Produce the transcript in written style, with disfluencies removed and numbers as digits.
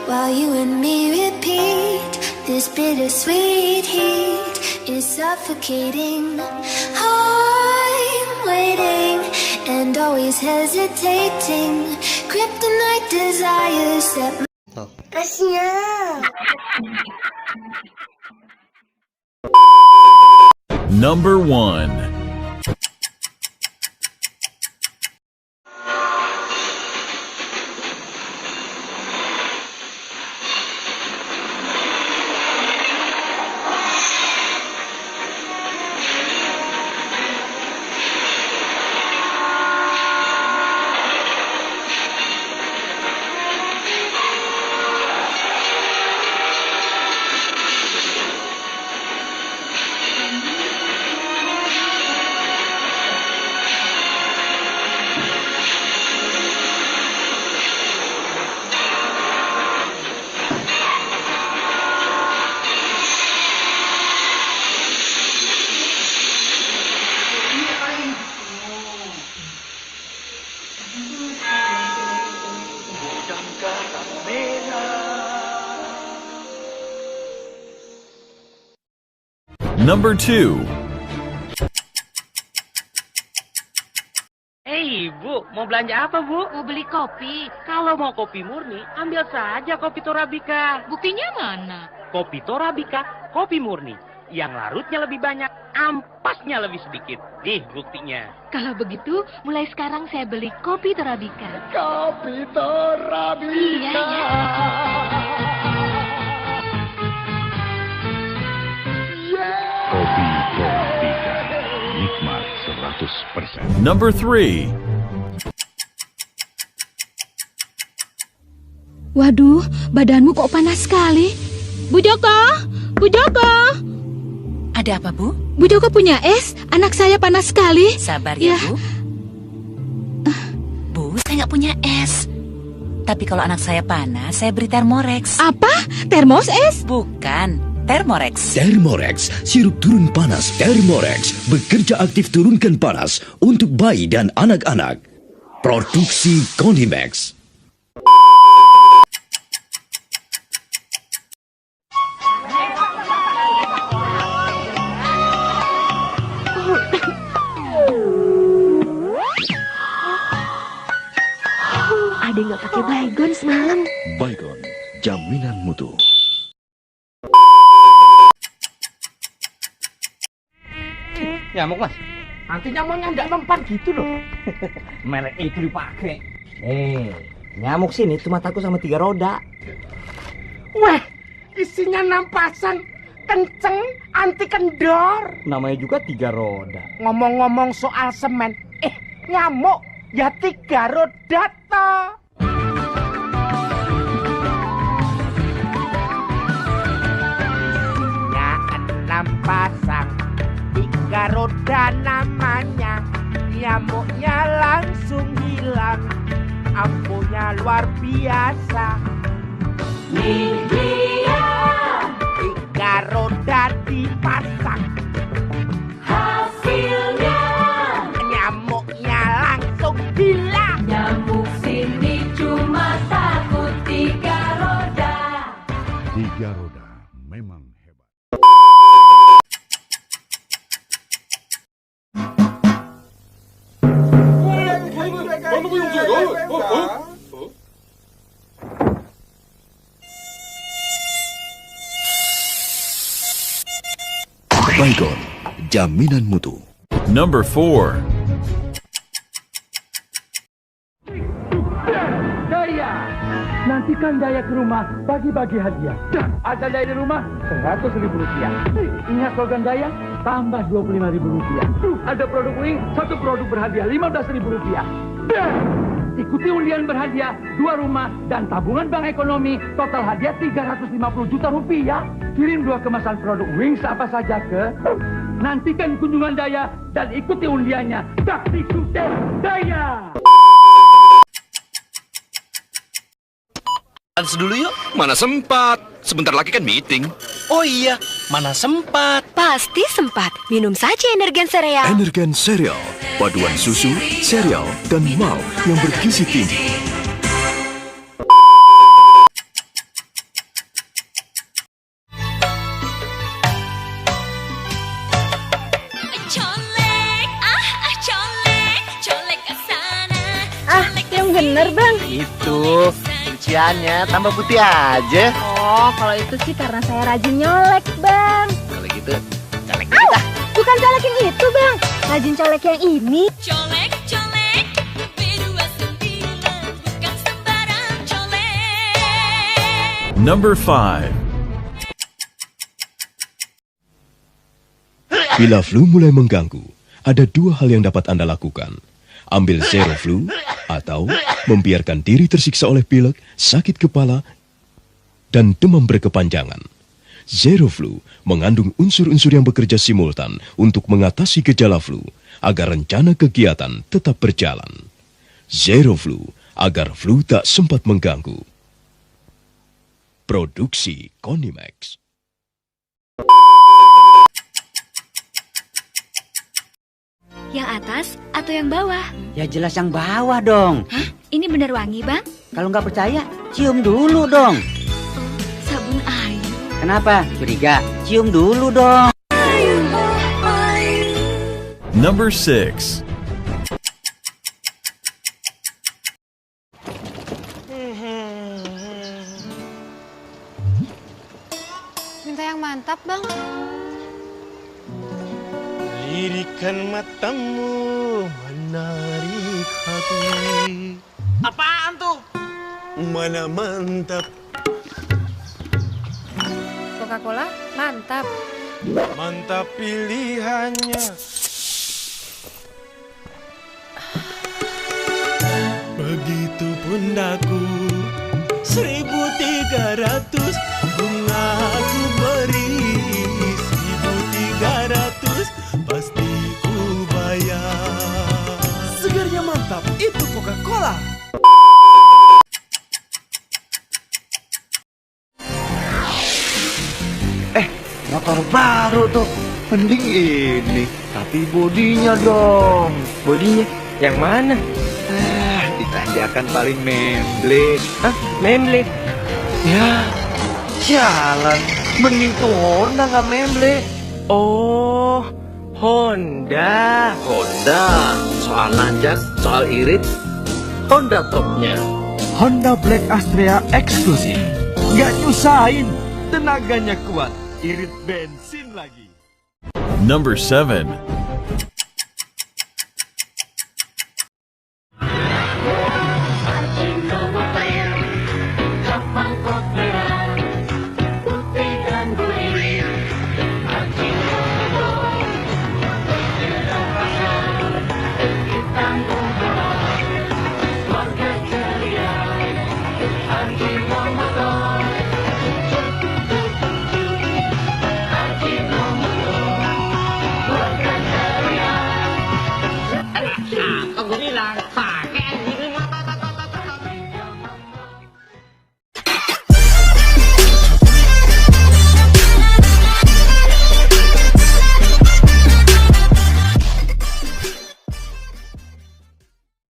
while you and me repeat. This bittersweet heat is suffocating. I'm waiting and always hesitating. Kryptonite desires set my... Number 1. Number 2. Hei, Bu, mau belanja apa, Bu? Mau beli kopi. Kalau mau kopi murni, ambil saja kopi Torabika. Buktinya mana? Kopi Torabika, kopi murni. Yang larutnya lebih banyak, ampasnya lebih sedikit. Nih buktinya. Kalau begitu, mulai sekarang saya beli kopi Torabika. Kopi Torabika. Iya, ya. Kopi Torabika, nikmat 100%. Number 3. Waduh, badanmu kok panas sekali. Bu Joko, Bu Joko. Ada apa, Bu? Bu Joko punya es, anak saya panas sekali. Sabar ya, Ya. Bu. Bu, saya nggak punya es. Tapi kalau anak saya panas, saya beri Thermorex. Apa? Termos es? Bukan, Thermorex. Thermorex, sirup turun panas Thermorex bekerja aktif turunkan panas untuk bayi dan anak-anak. Produksi Konimax. Ada nggak pakai baygon semalam? Baygon, jaminan mutu. Nyamuk, Mas. Nanti nyamuknya nggak mempan gitu loh. Merek itu dipakai. Nyamuk sini cuma takut sama 3 roda. Wah, isinya nampasan. Kenceng, anti kendor. Namanya juga 3 roda. Ngomong-ngomong soal semen, nyamuk ya 3 roda toh. Ya 6 pasang, 3 roda namanya. Nyamuknya langsung hilang, ampuhnya luar biasa. Dia 3 roda dipasang, hasilnya nyamuknya langsung hilang. Nyamuk sini cuma takut 3 roda. 3 roda memang hebat. Baygon, jaminan mutu. Number 4. Daya, nantikan Daya ke rumah, bagi-bagi hadiah. Ada Daya di rumah, 100.000 rupiah. Ingat slogan Daya, tambah 25.000 rupiah. Ada produk wing, 1 produk berhadiah 15.000 rupiah. Ikuti undian berhadiah 2 rumah dan tabungan bank ekonomi, total hadiah 350 juta rupiah. Kirim 2 kemasan produk wings apa saja ke. Nantikan kunjungan Daya dan ikuti undiannya. Bakti Sukses Daya. Dance dulu yuk. Mana sempat? Sebentar lagi kan meeting. Oh iya, mana sempat? Pasti sempat. Minum saja Energen Sereal. Energen Sereal, paduan susu, sereal, dan malt yang bergizi tinggi. bener, Bang. Itu rinciannya tambah putih aja. Oh, kalau itu sih karena saya rajin nyolek, Bang. Kalau gitu, colek kita. Bukan colek yang itu, Bang. Rajin colek yang ini. Colek, colek, B29 bukan sembarang colek. Number 5. Bila flu mulai mengganggu, ada dua hal yang dapat Anda lakukan. Ambil Zero Flu atau membiarkan diri tersiksa oleh pilek, sakit kepala, dan demam berkepanjangan. Zero Flu mengandung unsur-unsur yang bekerja simultan untuk mengatasi gejala flu agar rencana kegiatan tetap berjalan. Zero Flu agar flu tak sempat mengganggu. Produksi Konimax. Yang atas atau yang bawah? Ya jelas yang bawah dong. Hah? Ini benar wangi, Bang? Kalau nggak percaya, cium dulu dong. Sabun air. Kenapa? Curiga? Cium dulu dong. Number 6. Minta yang mantap, Bang. Lirikan matamu menarik hati. Apaan tuh? Mana mantap. Coca-Cola mantap. Mantap pilihannya. Begitupun daku 1.300 bunga aku beri 1.300 pasti ku bayar. Segarnya mantap, itu Coca-Cola. Motor baru tuh. Mending ini. Tapi bodinya dong. Bodinya? Yang mana? Ditanjakan paling memble. Hah? Memble? Ya, jalan. Mending tuh Honda nggak memble. Oh, Honda. Honda, soal nanjak, soal irit, Honda topnya. Honda Black Astrea eksklusif. Nggak nyusahin, tenaganya kuat, irit bensin lagi. Number 7.